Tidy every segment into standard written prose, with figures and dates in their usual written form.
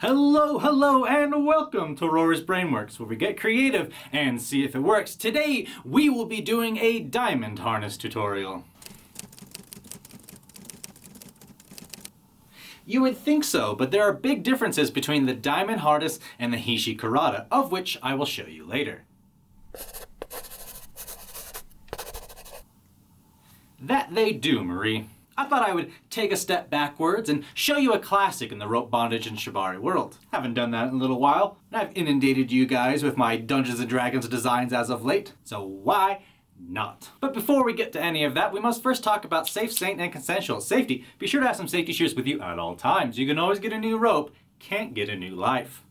Hello, and welcome to Rory's Brainworks, where we get creative and see if it works. Today, we will be doing a diamond harness tutorial. You would think so, but there are big differences between the diamond harness and the Hitch Karada, of which I will show you later. That they do, Marie. I thought I would take a step backwards and show you a classic in the rope bondage and shibari world. Haven't done that in a little while, and I've inundated you guys with my Dungeons & Dragons designs as of late, so why not? But before we get to any of that, we must first talk about safe, sane, and consensual safety. Be sure to have some safety shoes with you at all times. You can always get a new rope, can't get a new life.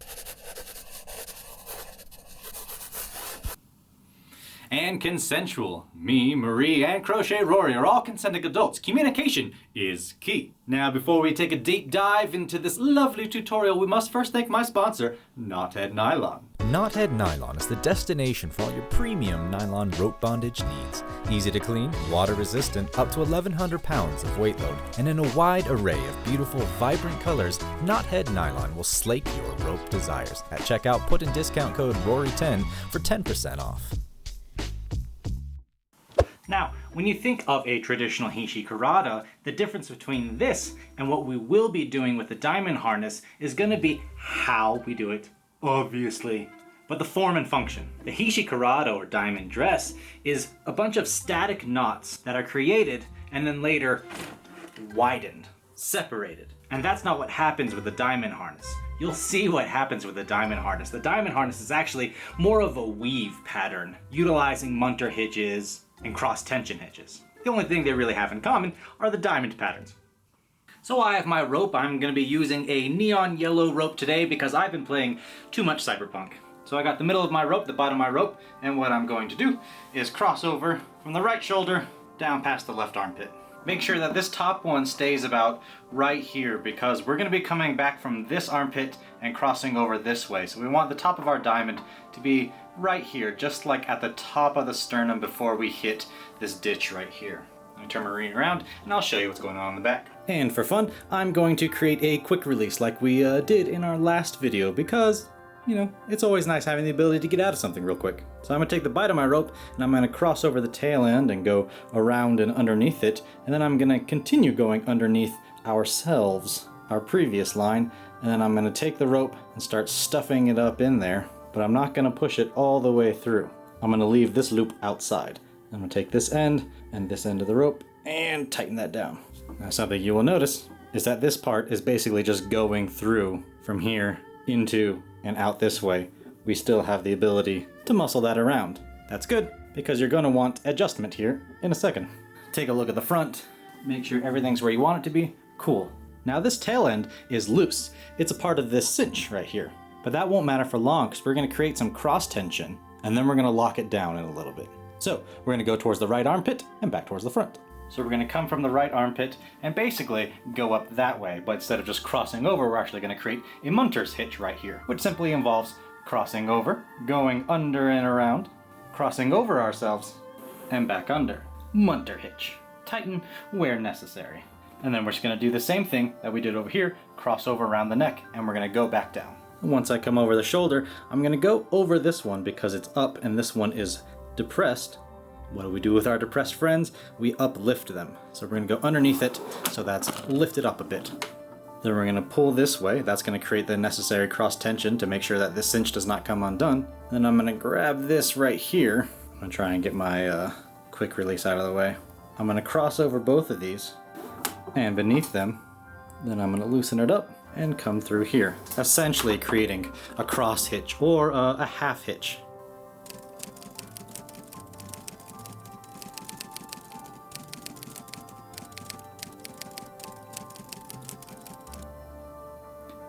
And consensual. Me, Marie, and Crochet Rory are all consenting adults. Communication is key. Now, before we take a deep dive into this lovely tutorial, we must first thank my sponsor, Knothead Nylon. Knothead Nylon is the destination for all your premium nylon rope bondage needs. Easy to clean, water resistant, up to 1,100 pounds of weight load, and in a wide array of beautiful, vibrant colors, Knothead Nylon will slake your rope desires. At checkout, put in discount code RORY10 for 10% off. Now, when you think of a traditional Hitch Karada, the difference between this and what we will be doing with the diamond harness is going to be how we do it, obviously, but the form and function. The Hitch Karada, or diamond dress, is a bunch of static knots that are created and then later widened, separated. And that's not what happens with the diamond harness. You'll see what happens with the diamond harness. The diamond harness is actually more of a weave pattern, utilizing munter hitches and cross-tension hitches. The only thing they really have in common are the diamond patterns. So I have my rope. I'm going to be using a neon yellow rope today because I've been playing too much CyberPunk. So I got the middle of my rope, the bottom of my rope, and what I'm going to do is cross over from the right shoulder down past the left armpit. Make sure that this top one stays about right here because we're going to be coming back from this armpit and crossing over this way. So we want the top of our diamond to be right here, just like at the top of the sternum before we hit this ditch right here. I'm going to turn Marie around and I'll show you what's going on in the back. And for fun, I'm going to create a quick release like we did in our last video because, you know, it's always nice having the ability to get out of something real quick. So I'm going to take the bite of my rope and I'm going to cross over the tail end and go around and underneath it. And then I'm going to continue going underneath ourselves, our previous line. And then I'm going to take the rope and start stuffing it up in there. But I'm not going to push it all the way through. I'm going to leave this loop outside. I'm going to take this end and this end of the rope and tighten that down. Now something you will notice is that this part is basically just going through from here into and out this way. We still have the ability to muscle that around. That's good because you're going to want adjustment here in a second. Take a look at the front. Make sure everything's where you want it to be. Cool. Now this tail end is loose. It's a part of this cinch right here. But that won't matter for long because we're going to create some cross tension and then we're going to lock it down in a little bit. So we're going to go towards the right armpit and back towards the front. So we're going to come from the right armpit and basically go up that way, but instead of just crossing over, we're actually going to create a munter's hitch right here, which simply involves crossing over, going under and around, crossing over ourselves, and back under. Munter hitch. Tighten where necessary. And then we're just going to do the same thing that we did over here, cross over around the neck, and we're going to go back down. Once I come over the shoulder, I'm going to go over this one because it's up and this one is depressed. What do we do with our depressed friends? We uplift them. So we're going to go underneath it so that's lifted up a bit. Then we're going to pull this way. That's going to create the necessary cross tension to make sure that this cinch does not come undone. Then I'm going to grab this right here. I'm going to try and get my quick release out of the way. I'm going to cross over both of these and beneath them. Then I'm going to loosen it up and come through here, essentially creating a cross hitch or a half hitch.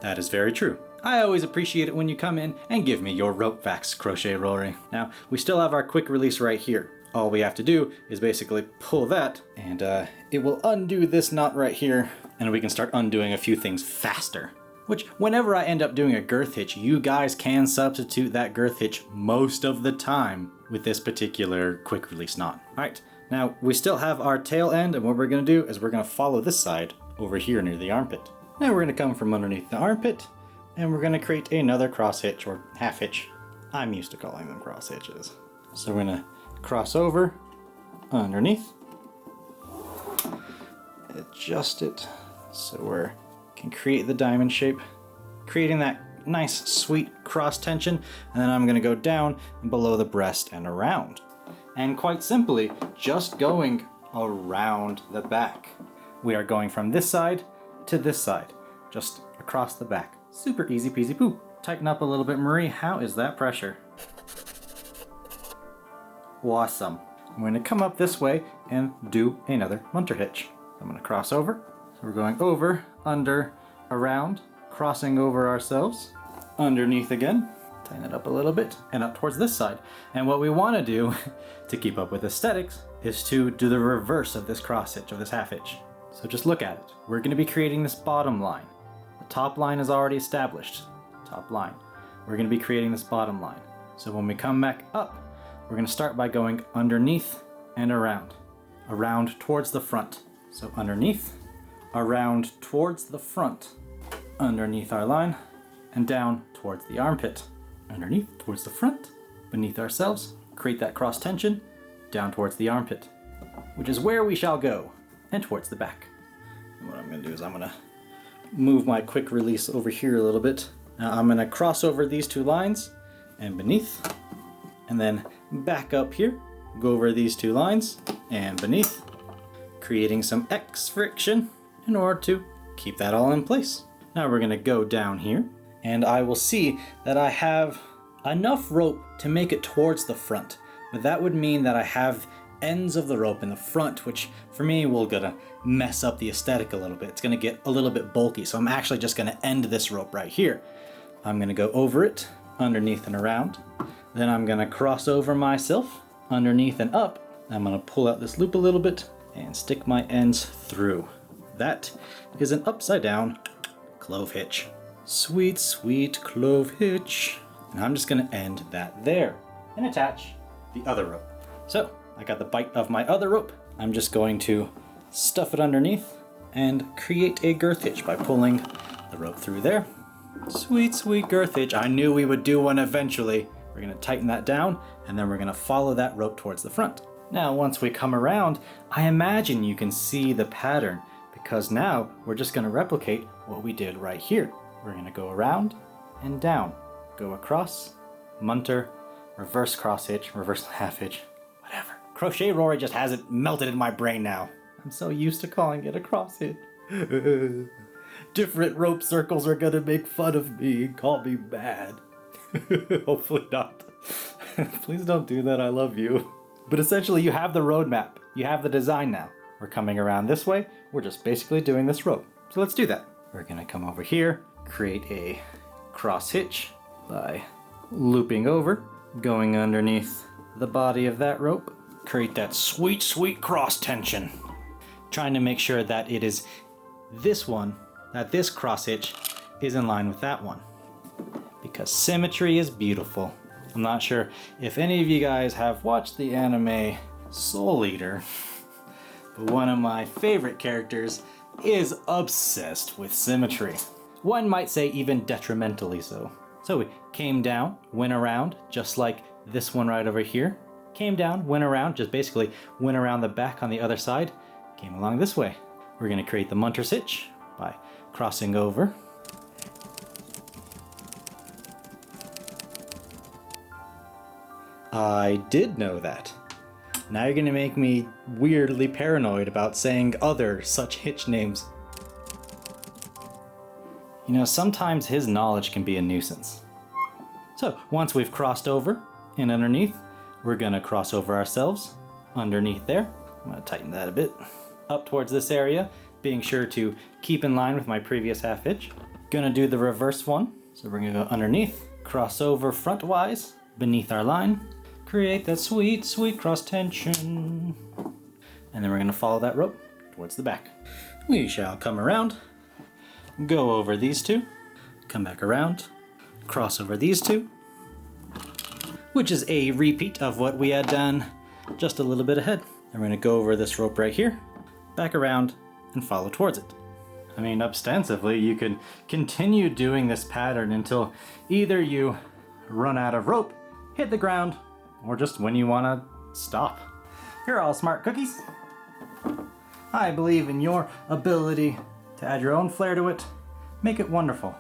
That is very true. I always appreciate it when you come in and give me your rope facts, Crochet Rory. Now, we still have our quick release right here. All we have to do is basically pull that and it will undo this knot right here and we can start undoing a few things faster. Which, whenever I end up doing a girth hitch, you guys can substitute that girth hitch most of the time with this particular quick release knot. Alright, now we still have our tail end and what we're going to do is we're going to follow this side over here near the armpit. Now we're going to come from underneath the armpit And we're gonna create another cross hitch or half hitch. I'm used to calling them cross hitches. So we're gonna cross over underneath, adjust it so we can create the diamond shape, creating that nice sweet cross tension, and then I'm gonna go down below the breast and around. And quite simply, just going around the back. We are going from this side to this side, just across the back. Super easy peasy poo. Tighten up a little bit, Marie. How is that pressure? Awesome. I'm going to come up this way and do another munter hitch. I'm going to cross over. So we're going over, under, around, crossing over ourselves, underneath again. Tighten it up a little bit and up towards this side. And what we want to do to keep up with aesthetics is to do the reverse of this cross hitch, of this half hitch. So just look at it. We're going to be creating this bottom line. The top line is already established. Top line. We're going to be creating this bottom line. So when we come back up, we're going to start by going underneath and around. Around towards the front. So underneath, around towards the front. Underneath our line, and down towards the armpit. Underneath, towards the front, beneath ourselves, create that cross tension, down towards the armpit, which is where we shall go, and towards the back. And what I'm going to do is I'm going to move my quick release over here a little bit. Now I'm going to cross over these two lines, and beneath, and then back up here, go over these two lines, and beneath, creating some X friction in order to keep that all in place. Now we're going to go down here, and I will see that I have enough rope to make it towards the front, but that would mean that I have ends of the rope in the front, which for me will gonna mess up the aesthetic a little bit. It's gonna get a little bit bulky, so I'm actually just gonna end this rope right here. I'm gonna go over it, underneath and around. Then I'm gonna cross over myself, underneath and up. I'm gonna pull out this loop a little bit and stick my ends through. That is an upside down clove hitch. Sweet, sweet clove hitch. And I'm just gonna end that there and attach the other rope. So I got the bite of my other rope. I'm just going to stuff it underneath and create a girth hitch by pulling the rope through there. Sweet, sweet girth hitch. I knew we would do one eventually. We're gonna tighten that down, and then we're gonna follow that rope towards the front. Now, once we come around, I imagine you can see the pattern, because now we're just gonna replicate what we did right here. We're gonna go around and down, go across, munter, reverse cross hitch, reverse half hitch, whatever. Crochet Rory just has it melted in my brain now. I'm so used to calling it a cross hitch. Different rope circles are gonna make fun of me and call me bad. Hopefully not. Please don't do that, I love you. But essentially you have the roadmap. You have the design now. We're coming around this way. We're just basically doing this rope. So let's do that. We're gonna come over here, create a cross hitch by looping over, going underneath the body of that rope, create that sweet, sweet cross tension. Trying to make sure that it is this one, that this cross hitch is in line with that one. Because symmetry is beautiful. I'm not sure if any of you guys have watched the anime Soul Eater, but one of my favorite characters is obsessed with symmetry. One might say even detrimentally so. So we came down, went around, just like this one right over here. Came down, went around, just basically went around the back on the other side, came along this way. We're gonna create the munter hitch by crossing over. I did know that. Now you're gonna make me weirdly paranoid about saying other such hitch names. You know, sometimes his knowledge can be a nuisance. So once we've crossed over and underneath, we're gonna cross over ourselves underneath there. I'm gonna tighten that a bit. Up towards this area, being sure to keep in line with my previous half hitch. Gonna do the reverse one. So we're gonna go underneath, cross over frontwise, beneath our line, create that sweet, sweet cross tension. And then we're gonna follow that rope towards the back. We shall come around, go over these two, come back around, cross over these two, which is a repeat of what we had done just a little bit ahead. And we're gonna go over this rope right here, back around, and follow towards it. I mean, ostensibly, you can continue doing this pattern until either you run out of rope, hit the ground, or just when you want to stop. You're all smart cookies. I believe in your ability to add your own flair to it. Make it wonderful.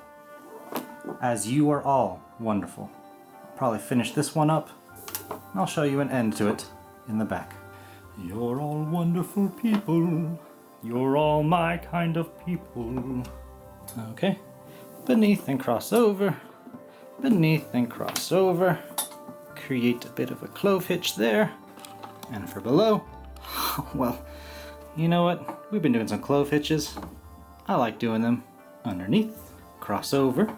As you are all wonderful. I'll probably finish this one up. I'll show you an end to it in the back. You're all wonderful people. You're all my kind of people. Okay. Beneath and cross over. Beneath and cross over. Create a bit of a clove hitch there. And for below, well, you know what? We've been doing some clove hitches. I like doing them underneath, cross over,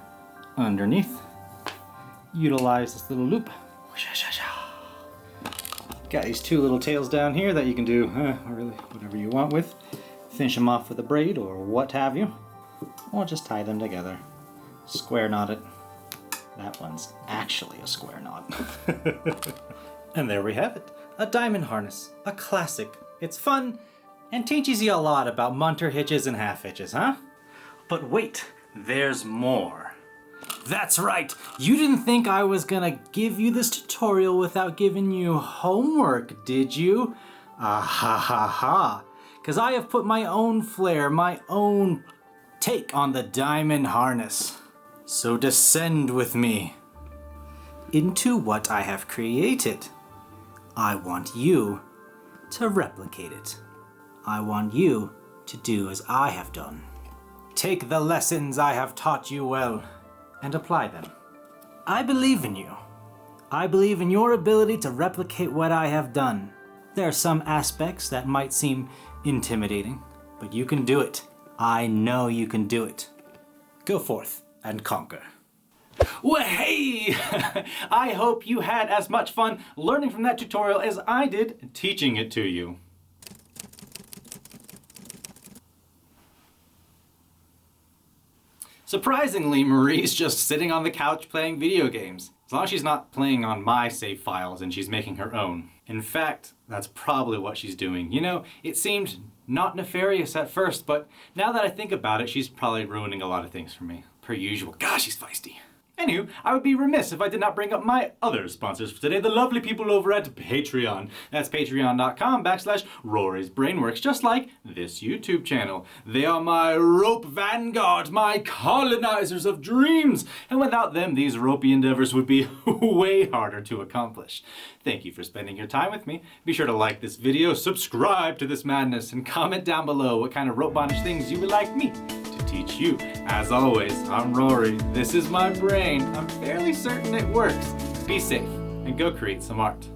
underneath. Utilize this little loop. Got these two little tails down here that you can do really whatever you want with. Finish them off with a braid or what have you. Or just tie them together. Square knot it. That one's actually a square knot. And there we have it. A diamond harness. A classic. It's fun and teaches you a lot about munter hitches and half hitches, huh? But wait, there's more. That's right, you didn't think I was gonna give you this tutorial without giving you homework, did you? Ah ha ha ha. Cause I have put my own flair, my own take on the diamond harness. So descend with me into what I have created. I want you to replicate it. I want you to do as I have done. Take the lessons I have taught you well and apply them. I believe in you. I believe in your ability to replicate what I have done. There are some aspects that might seem intimidating, but you can do it. I know you can do it. Go forth and conquer. Well, hey! I hope you had as much fun learning from that tutorial as I did teaching it to you. Surprisingly, Marie's just sitting on the couch playing video games. As long as she's not playing on my save files and she's making her own. In fact, that's probably what she's doing. You know, it seemed not nefarious at first, but now that I think about it, she's probably ruining a lot of things for me. Per usual. Gosh, she's feisty. Anywho, I would be remiss if I did not bring up my other sponsors for today, the lovely people over at Patreon. That's patreon.com/Rory's Brainworks, just like this YouTube channel. They are my rope vanguard, my colonizers of dreams, and without them, these ropey endeavors would be way harder to accomplish. Thank you for spending your time with me. Be sure to like this video, subscribe to this madness, and comment down below what kind of rope bondage things you would like me to teach you. As always, I'm Rory. This is my brain. I'm fairly certain it works. Be safe and go create some art.